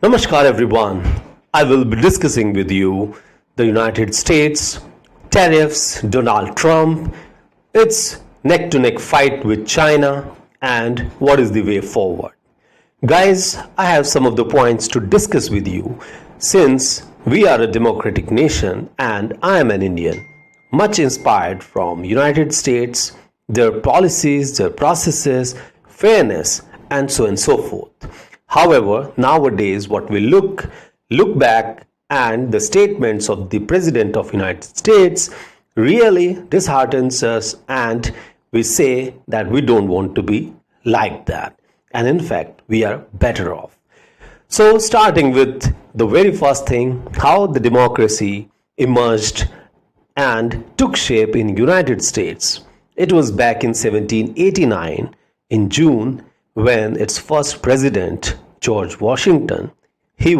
Namaskar everyone. I will be discussing with you the United States, tariffs, Donald Trump, its neck to neck fight with China, and what is the way forward. Guys, I have some of the points to discuss with you since we are a democratic nation and I am an Indian, much inspired from United States, their policies, their processes, fairness, and so on and so forth. However, nowadays what we look back and the statements of the President of United States really disheartens us, and we say that we don't want to be like that. And in fact, we are better off. So starting with the very first thing, how the democracy emerged and took shape in United States. It was back in 1789 in June when its first president, George Washington, he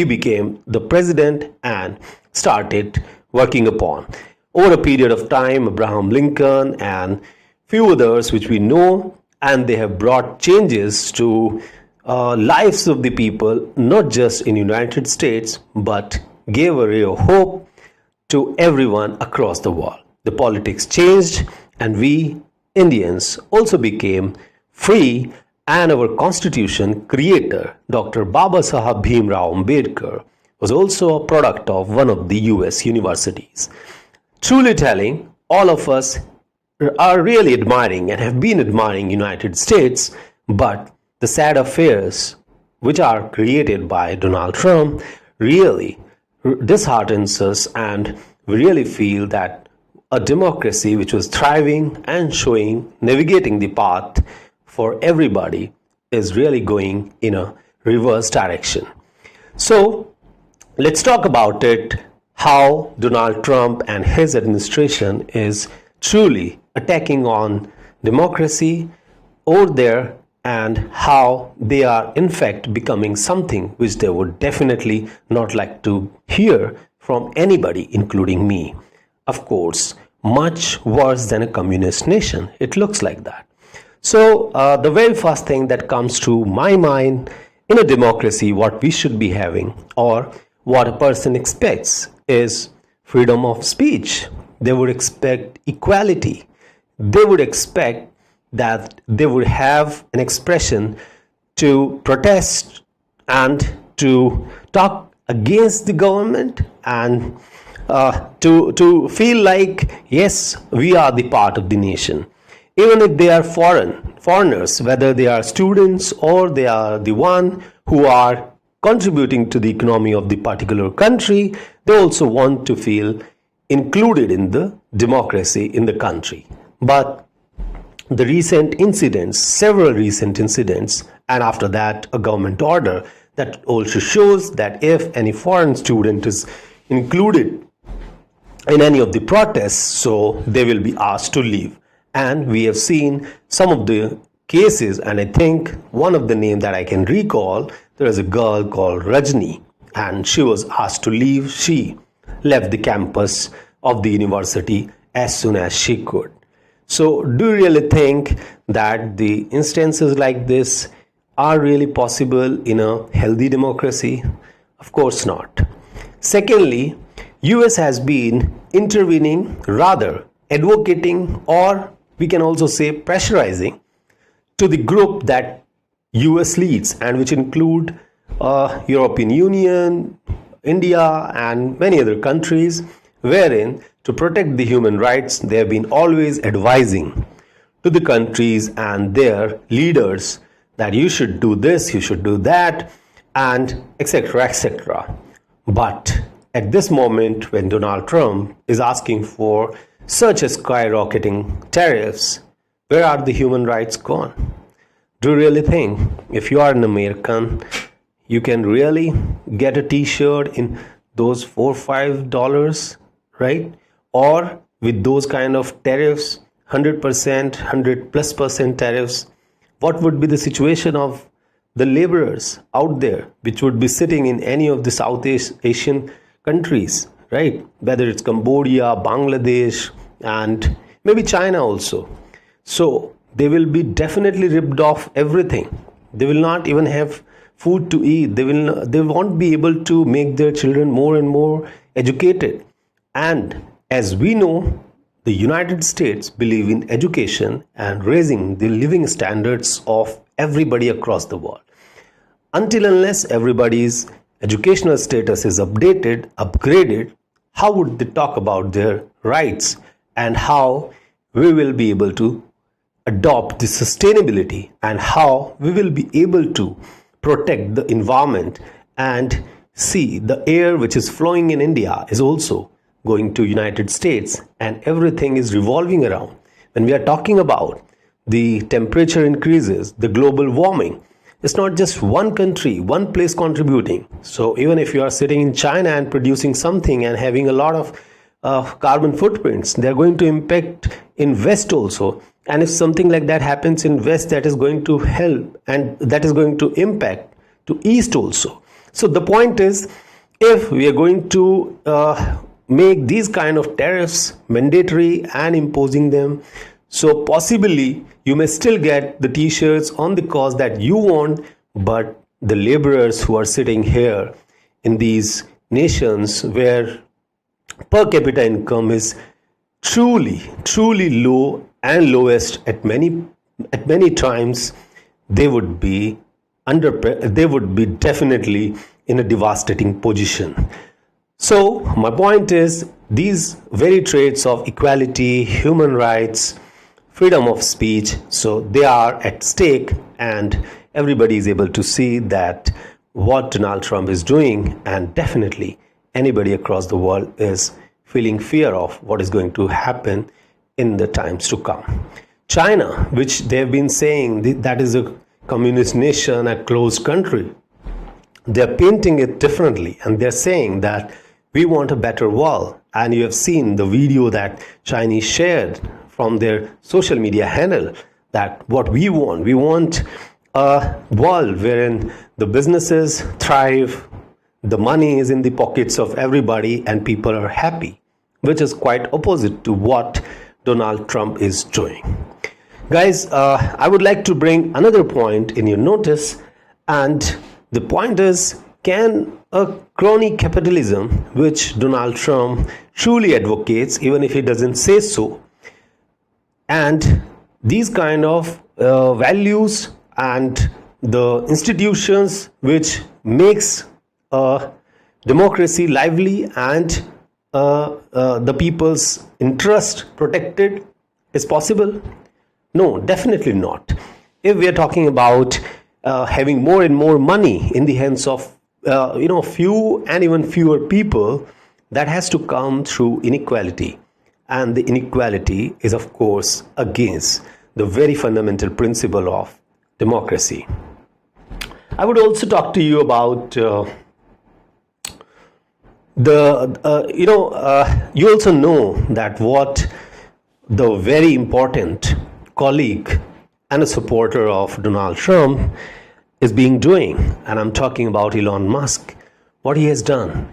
became the president and started working upon. Over a period of time, Abraham Lincoln and few others which we know, and they have brought changes to lives of the people, not just in United States, but gave a ray of hope to everyone across the world. The politics changed and we Indians also became free, and our constitution creator, Dr. Babasaheb Bhimrao Ambedkar, was also a product of one of the US universities. Truly telling, all of us are really admiring and have been admiring United States, but the sad affairs which are created by Donald Trump really disheartens us, and we really feel that a democracy which was thriving and showing, navigating the path for everybody is really going in a reverse direction. So let's talk about it, how Donald Trump and his administration is truly attacking on democracy over there, and how they are in fact becoming something which they would definitely not like to hear from anybody, including me. Of course, much worse than a communist nation. It looks like that. So the very first thing that comes to my mind in a democracy, what we should be having or what a person expects is freedom of speech. They would expect equality. They would expect that they would have an expression to protest and to talk against the government, and to feel like, yes, we are the part of the nation. Even if they are foreigners, whether they are students or they are the one who are contributing to the economy of the particular country, they also want to feel included in the democracy in the country. But the recent incidents, several recent incidents, and after that a government order that also shows that if any foreign student is included in any of the protests, so they will be asked to leave. And we have seen some of the cases, and I think one of the names that I can recall, there is a girl called Rajni, and she was asked to leave. She left the campus of the university as soon as she could. So do you really think that the instances like this are really possible in a healthy democracy? Of course not. Secondly, US has been intervening, rather advocating, or we can also say pressurizing to the group that US leads, and which include European Union, India, and many other countries, wherein to protect the human rights, they have been always advising to the countries and their leaders that you should do this, you should do that, and etc., etc. But at this moment, when Donald Trump is asking for such a skyrocketing tariffs, where are the human rights gone? Do you really think if you are an American, you can really get a t-shirt in those $4-5, right? Or with those kind of tariffs, 100%, 100+% tariffs, what would be the situation of the laborers out there, which would be sitting in any of the Southeast Asian countries, right? Whether it's Cambodia, Bangladesh, and maybe China also. So they will be definitely ripped off everything. They will not even have food to eat. They won't be able to make their children more and more educated. And as we know, the United States believe in education and raising the living standards of everybody across the world. Until unless everybody's educational status is upgraded, how would they talk about their rights and how we will be able to adopt the sustainability and how we will be able to protect the environment and see the air which is flowing in India is also going to United States, and everything is revolving around. When we are talking about the temperature increases, the global warming, it's not just one country, one place contributing. So even if you are sitting in China and producing something and having a lot of carbon footprints, they are going to impact in West also. And if something like that happens in West, that is going to help and that is going to impact to East also. So the point is, if we are going to make these kind of tariffs mandatory and imposing them, so possibly you may still get the t-shirts on the cause that you want, but the laborers who are sitting here in these nations where per capita income is truly low and lowest at many times, they would be definitely in a devastating position. So my point is, these very traits of equality, human rights, freedom of speech, so they are at stake, and everybody is able to see that what Donald Trump is doing, and definitely anybody across the world is feeling fear of what is going to happen in the times to come. China, which they have been saying that is a communist nation, a closed country, they're painting it differently, and they're saying that we want a better world. And you have seen the video that Chinese shared from their social media handle, that what we want a world wherein the businesses thrive, the money is in the pockets of everybody, and people are happy, which is quite opposite to what Donald Trump is doing. Guys, I would like to bring another point in your notice, and the point is, can a crony capitalism, which Donald Trump truly advocates, even if he doesn't say so, and these kind of values and the institutions which makes democracy lively and the people's interest protected, is possible? No, definitely not. If we are talking about having more and more money in the hands of few and even fewer people, that has to come through inequality, and the inequality is of course against the very fundamental principle of democracy. I would also talk to you about you also know that what the very important colleague and a supporter of Donald Trump is doing, and I'm talking about Elon Musk. What he has done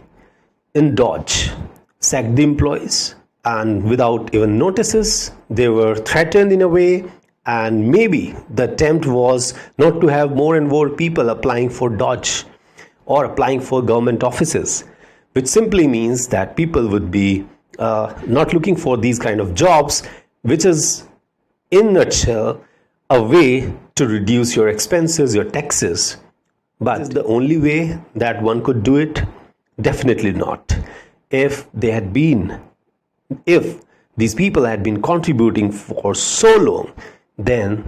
in Dodge, sacked the employees, and without even notices, they were threatened in a way, and maybe the attempt was not to have more and more people applying for Dodge or applying for government offices, which simply means that people would be not looking for these kind of jobs, which is in a nutshell a way to reduce your expenses, your taxes. But is the only way that one could do it? Definitely not. If these people had been contributing for so long, then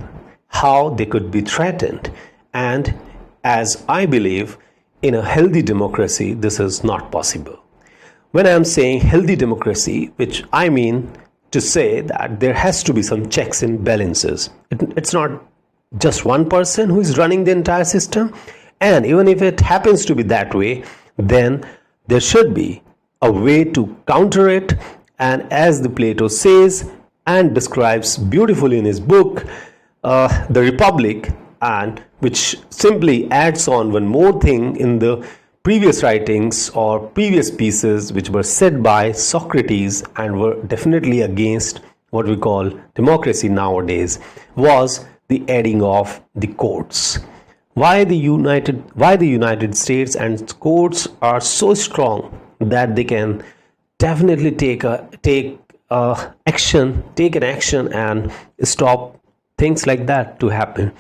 how they could be threatened? And as I believe, in a healthy democracy, this is not possible. When I am saying healthy democracy, which I mean to say that there has to be some checks and balances. It's not just one person who is running the entire system, and even if it happens to be that way, then there should be a way to counter it. And as the Plato says and describes beautifully in his book, The Republic, and which simply adds on one more thing in the previous writings or previous pieces which were said by Socrates and were definitely against what we call democracy nowadays, was the adding of the courts. why the United States and its courts are so strong that they can definitely take an action and stop things like that to happen.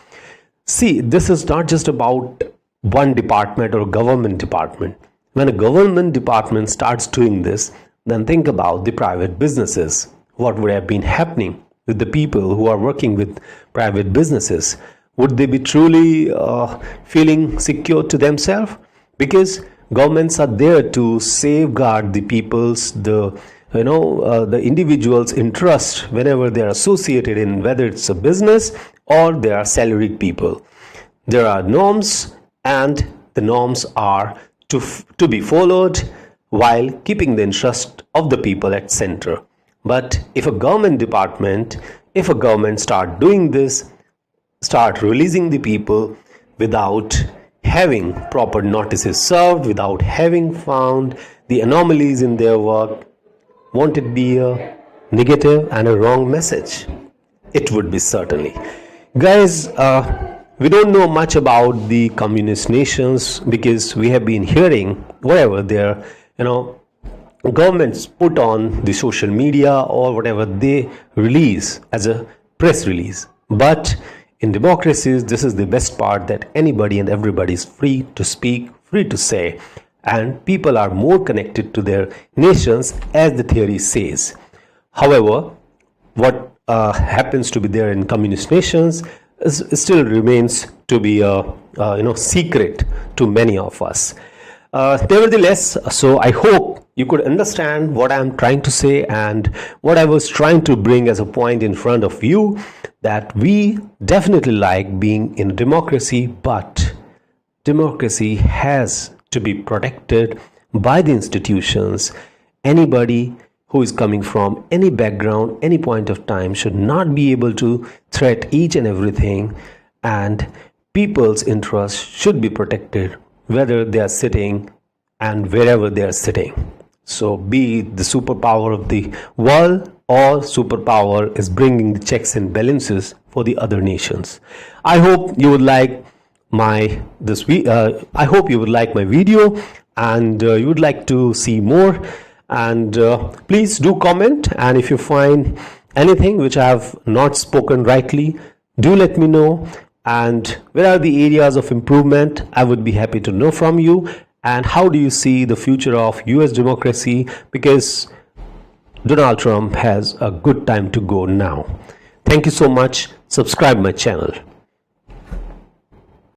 See, this is not just about one department or government department. When a government department starts doing this, then think about the private businesses. What would have been happening with the people who are working with private businesses? Would they be truly feeling secure to themselves? Because governments are there to safeguard the people's, the individual's interest whenever they are associated in, whether it's a business or they are salaried people. There are norms, and the norms are to be followed while keeping the interest of the people at center. But if a government start doing this, start releasing the people without having proper notices served, without having found the anomalies in their work, won't it be a negative and a wrong message? It would be, certainly. Guys, we don't know much about the communist nations because we have been hearing whatever their governments put on the social media or whatever they release as a press release. But in democracies, this is the best part, that anybody and everybody is free to speak, free to say, and people are more connected to their nations, as the theory says. However, what happens to be there in communist nations still remains to be a secret to many of us. Nevertheless, so I hope you could understand what I'm trying to say and what I was trying to bring as a point in front of you, that we definitely like being in a democracy, but democracy has to be protected by the institutions. Anybody who is coming from any background, any point of time, should not be able to threat each and everything, and people's interests should be protected whether they are sitting and wherever they are sitting. So be the superpower of the world, or superpower is bringing the checks and balances for the other nations. I hope you would like my video, and you would like to see more, and please do comment, and if you find anything which I have not spoken rightly, do let me know, and where are the areas of improvement. I would be happy to know from you. And how do you see the future of US democracy, because Donald Trump has a good time to go now. Thank you so much. Subscribe my channel.